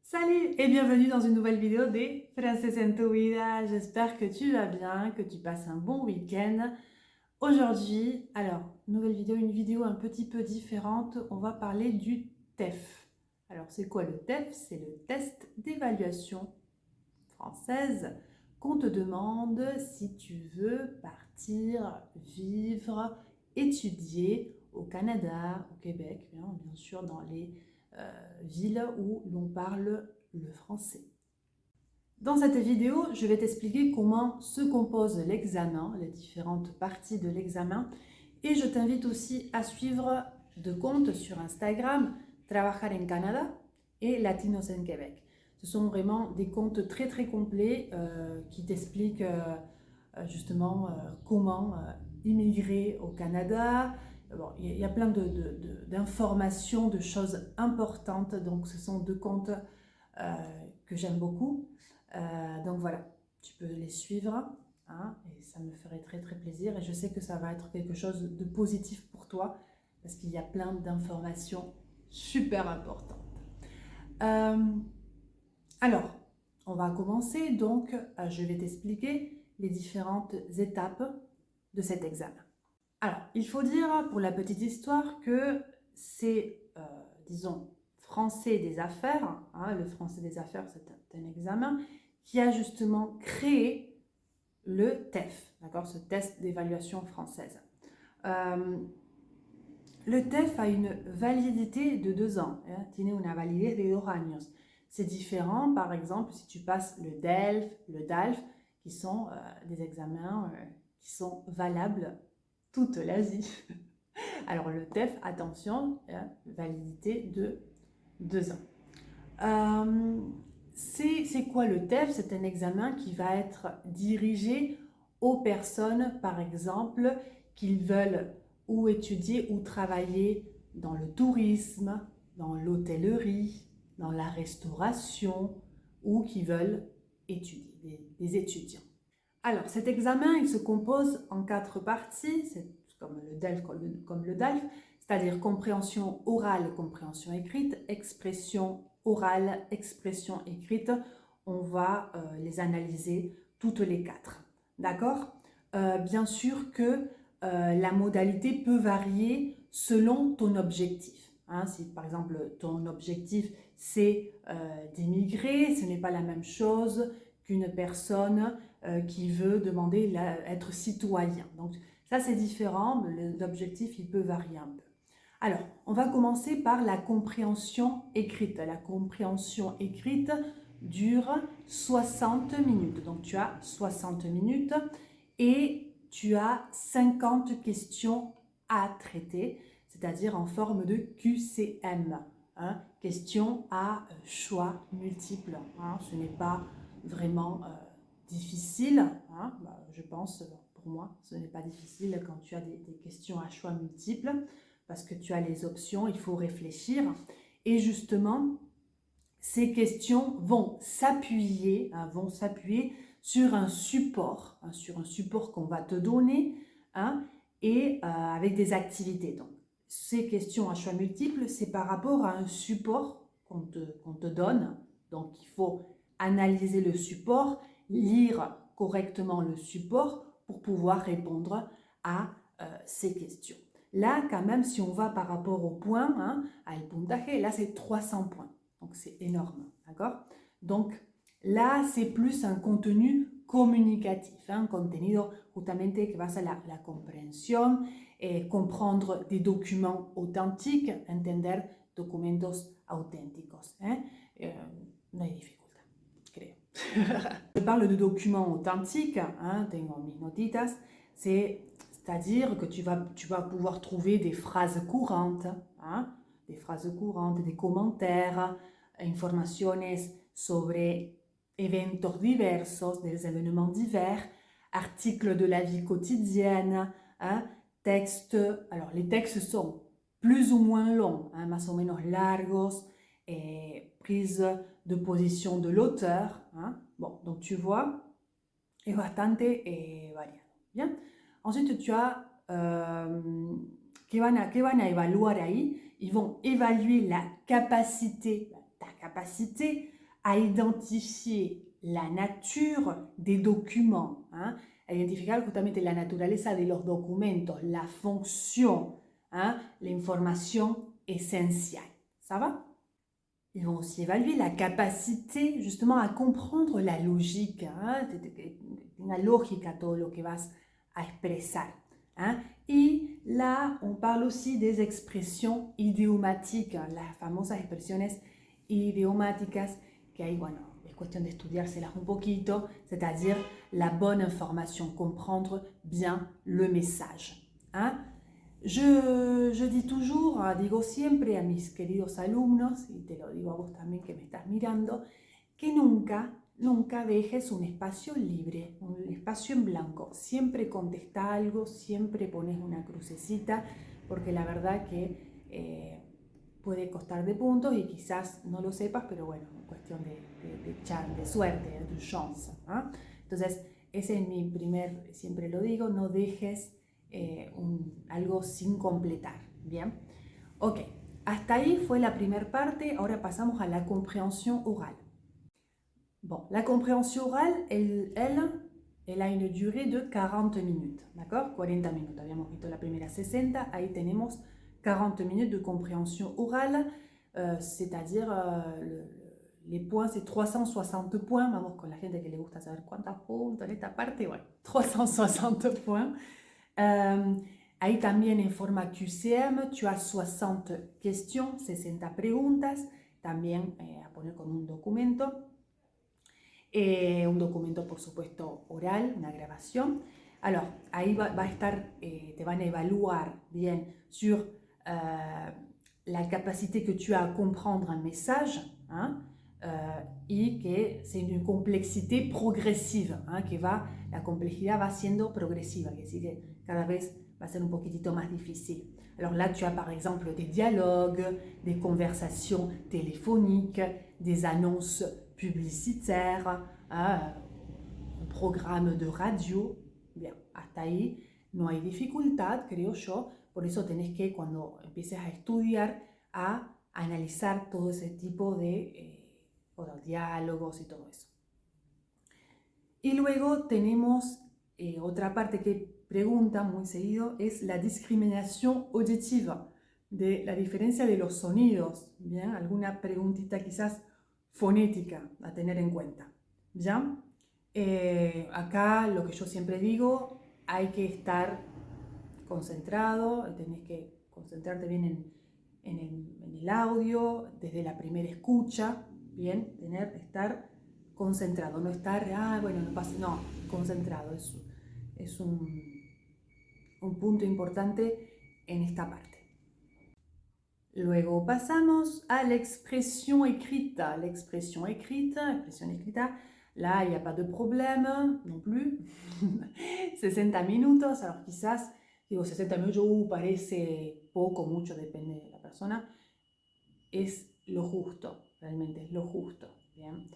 Salut et bienvenue dans une nouvelle vidéo des Frances en tu vida. J'espère que tu vas bien, que tu passes un bon week-end. Aujourd'hui, alors, nouvelle vidéo, une vidéo un petit peu différente. On va parler du TEF. Alors, c'est quoi le TEF? C'est le test d'évaluation française qu'on te demande si tu veux partir, vivre, étudier au Canada, au Québec, bien sûr dans les villes où l'on parle le français. Dans cette vidéo, je vais t'expliquer comment se compose l'examen, les différentes parties de l'examen, et je t'invite aussi à suivre deux comptes sur Instagram, Trabajar en Canada et Latinos en Québec. Ce sont vraiment des comptes très très complets qui t'expliquent justement comment immigrer au Canada. Bon, il y a plein d'informations, de choses importantes, donc ce sont deux comptes que j'aime beaucoup. Donc voilà, tu peux les suivre hein, et ça me ferait très très plaisir et je sais que ça va être quelque chose de positif pour toi parce qu'il y a plein d'informations super importantes. Alors, on va commencer donc, je vais t'expliquer les différentes étapes de cet examen. Alors, il faut dire pour la petite histoire que c'est, disons, français des affaires, hein, le français des affaires c'est un examen qui a justement créé le TEF, d'accord, ce test d'évaluation française. Le TEF a une validité de 2 ans, hein, tiene una validez de 2 años. C'est différent, par exemple, si tu passes le DELF, le DALF, qui sont des examens qui sont valables toute la vie. Alors le TEF, attention, validité de 2 ans. C'est quoi le TEF? C'est un examen qui va être dirigé aux personnes, par exemple, qui veulent ou étudier ou travailler dans le tourisme, dans l'hôtellerie, dans la restauration ou qui veulent étudier, des étudiants. Alors cet examen, il se compose en 4 parties, c'est comme le DELF, comme le DALF, c'est-à-dire compréhension orale, compréhension écrite, expression orale, expression écrite. On va les analyser toutes les 4. D'accord? Bien sûr que la modalité peut varier selon ton objectif. Hein, si par exemple ton objectif c'est d'émigrer, ce n'est pas la même chose qu'une personne qui veut demander être citoyen. Donc ça c'est différent, l'objectif il peut varier un peu. Alors, on va commencer par la compréhension écrite. La compréhension écrite dure 60 minutes. Donc, tu as 60 minutes et tu as 50 questions à traiter, c'est-à-dire en forme de QCM. Hein, questions à choix multiples. Hein, ce n'est pas vraiment difficile. Hein, je pense, pour moi, ce n'est pas difficile quand tu as des questions à choix multiples parce que tu as les options, il faut réfléchir. Et justement, ces questions vont s'appuyer sur un support, qu'on va te donner, hein, et avec des activités. Donc, ces questions à choix multiples, c'est par rapport à un support qu'on te donne. Donc, il faut analyser le support, lire correctement le support pour pouvoir répondre à ces questions. Là, quand même, si on va par rapport au point, hein, al puntaje, là, c'est 300 points. Donc, c'est énorme, d'accord? Donc, là, c'est plus un contenu communicatif, un contenido justamente que basa la comprensión, comprendre des documents authentiques, entender documentos auténticos. Hein? No hay dificultad, creo. Je parle de documents authentiques, hein, tengo mis notitas, c'est-à-dire que tu vas pouvoir trouver des phrases courantes, hein, des commentaires, informaciones sobre eventos diversos, des événements divers, articles de la vie quotidienne, hein, textes. Alors les textes sont plus ou moins longs, hein, más o menos largos, prise de position de l'auteur. Hein. Bon, donc tu vois, est bastante variado. Bien. Ensuite, tu as que van a évaluar ahí. Ils vont évaluer ta capacité a identifié la nature des documents, ¿eh? A identificar justamente la naturaleza de los documentos, la fonction, ¿eh? La información esencial. ¿Ça va? Ils vont aussi évaluer la capacité justement à comprendre la logique, ¿eh? Una lógica todo lo que vas a expresar. ¿Eh? Y là, on parle aussi des expressions idiomatiques, las famosas expresiones idiomáticas, que ahí, bueno, es cuestión de estudiárselas un poquito, c'est-à-dire la bonne information, comprendre bien le message. ¿Eh? Je dis toujours, digo siempre a mis queridos alumnos, y te lo digo a vos también que me estás mirando, que nunca dejes un espacio libre, un espacio en blanco. Siempre contesta algo, siempre pones una crucecita, porque la verdad que puede costar de puntos y quizás no lo sepas, pero bueno, cuestión de suerte, de chance. ¿Eh? Entonces, ese es mi primer, siempre lo digo, no dejes algo sin completar. Bien, ok, hasta ahí fue la primera parte, ahora pasamos a la compréhension orale. Bon, la compréhension orale, elle a une durée de 40 minutes, d'accord? 40 minutes, habíamos visto la primera 60, ahí tenemos 40 minutes de compréhension orale, c'est-à-dire les points, c'est 360 points, vamos con la gente que le gusta saber cuántos puntos en esta parte, bueno, 360 points. Ahí también en forma QCM, tu as 60 questions, 60 preguntas, también a poner con un documento. Un documento, por supuesto, oral, una grabación. Alors, ahí va a estar, te van a evaluar bien sur la capacité que tu as à comprendre un message, hein, y que c'est une complexité progresiva, hein, que la complejidad va siendo progresiva, que decir que cada vez va a ser un poquitito más difícil. Alors là, tu as par exemple des dialogues, des conversations téléphoniques, des annonces publicitaires, un programme de radio. Bien, hasta ahí no hay dificultad, creo yo. Por eso tenés que, cuando empieces a estudiar, a analizar todo ese tipo de diálogos y todo eso. Y luego tenemos otra parte que pregunta muy seguido, es la discriminación auditiva, de la diferencia de los sonidos. Bien, alguna preguntita quizás fonética a tener en cuenta. ¿Ya? Acá lo que yo siempre digo, hay que estar concentrado, tenés que concentrarte bien en el audio, desde la primera escucha, bien, estar concentrado, no estar, bueno, no pasa, no, concentrado, es un punto importante en esta parte. Luego pasamos a la expresión escrita. La expresión escrita, là, il n'y a pas de problème non plus. 60 minutos, alors quizás, digo 60 minutos, parece poco, mucho, depende de la persona. Es lo justo, realmente es lo justo. Bien.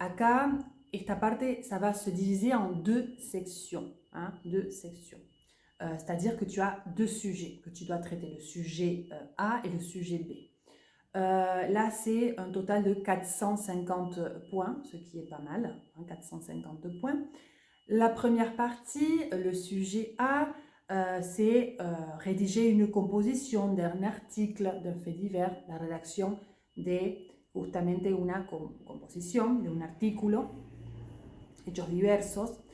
Acá, esta parte, ça va se diviser en deux sections. Hein, deux sections. C'est-à-dire que tu as deux sujets que tu dois traiter, le sujet A et le sujet B. Là, c'est un total de 450 points, ce qui est pas mal, hein, 452 points. La première partie, le sujet A, c'est rédiger une composition d'un article, d'un fait divers, la rédaction de justamente una composición, de un artículo, hechos diversos.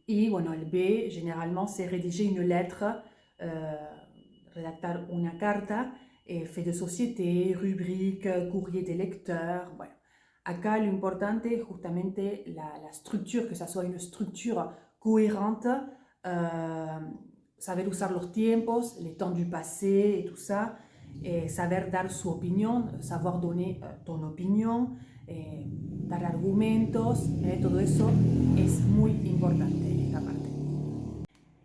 Y bueno, el B, généralement, c'est rédiger une lettre, redactar una carta, fait de société, rubrique, courrier des lecteurs, bueno. Acá lo importante es justamente la structure, que ça soit une structure cohérente, saber usar los tiempos, les temps du passé et tout ça, saber dar su opinión, savoir donner ton opinion, dar argumentos, todo eso es muy importante en esta parte.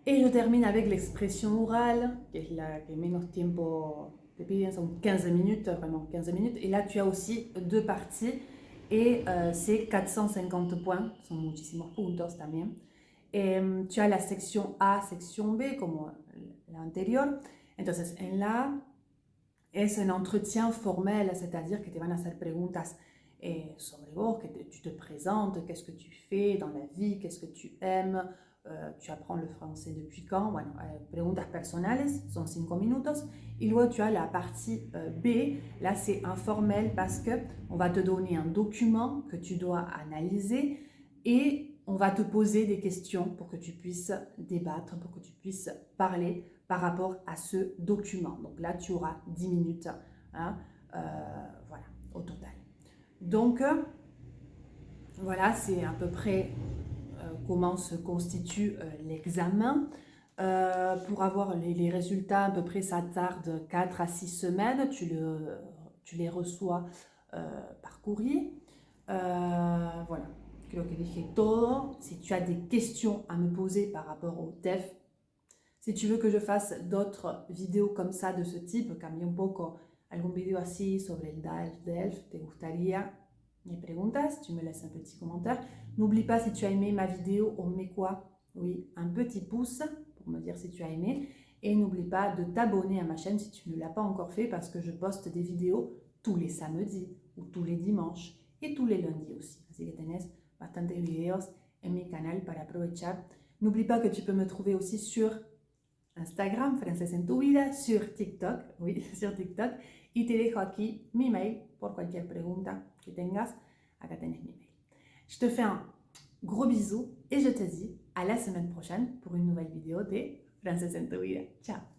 Et je termine avec l'expression orale, qui est la que menos tiempo te piden, son 15 minutes, vraiment 15 minutes. Et là, tu as aussi deux parties, et c'est 450 points, son muchísimos puntos también. Tu as la sección A, sección B, como la anterior. Entonces, en la Es un entretien formel, c'est-à-dire que te van a hacer preguntas sobre vos, que tu te présentes, qu'est-ce que tu fais dans la vie, qu'est-ce que tu aimes, tu apprends le français depuis quand, bueno, preguntas personales, son 5 minutos, y luego tu as la partie B, là c'est informel parce que on va te donner un document que tu dois analyser et on va te poser des questions pour que tu puisses débattre, pour que tu puisses parler par rapport à ce document. Donc là, tu auras 10 minutes, hein, voilà, au total. Donc, voilà, c'est à peu près comment se constitue l'examen. Pour avoir les résultats, à peu près, ça tarde 4 à 6 semaines. Tu les reçois par courrier. Voilà, creo que dije todo. Si tu as des questions à me poser par rapport au TEF, si tu veux que je fasse d'autres vidéos comme ça, de ce type, cambie un poco, algún video así sobre el DELF, te gustaría, me preguntas, tu me laisses un petit commentaire. N'oublie pas, si tu as aimé ma vidéo, on met quoi? Oui, un petit pouce pour me dire si tu as aimé. Et n'oublie pas de t'abonner à ma chaîne si tu ne l'as pas encore fait, parce que je poste des vidéos tous les samedis ou tous les dimanches et tous les lundis aussi. Así que tenés bastantes videos en mi canal para aprovechar. N'oublie pas que tu peux me trouver aussi sur Instagram, Francés en tu vida, sur TikTok, oui, sur TikTok. Y te dejo aquí mi mail por cualquier pregunta que tengas. Acá tenés mi mail. Je te fais un gros bisou et je te dis à la semaine prochaine pour une nouvelle vidéo de Francés en tu vida. Ciao!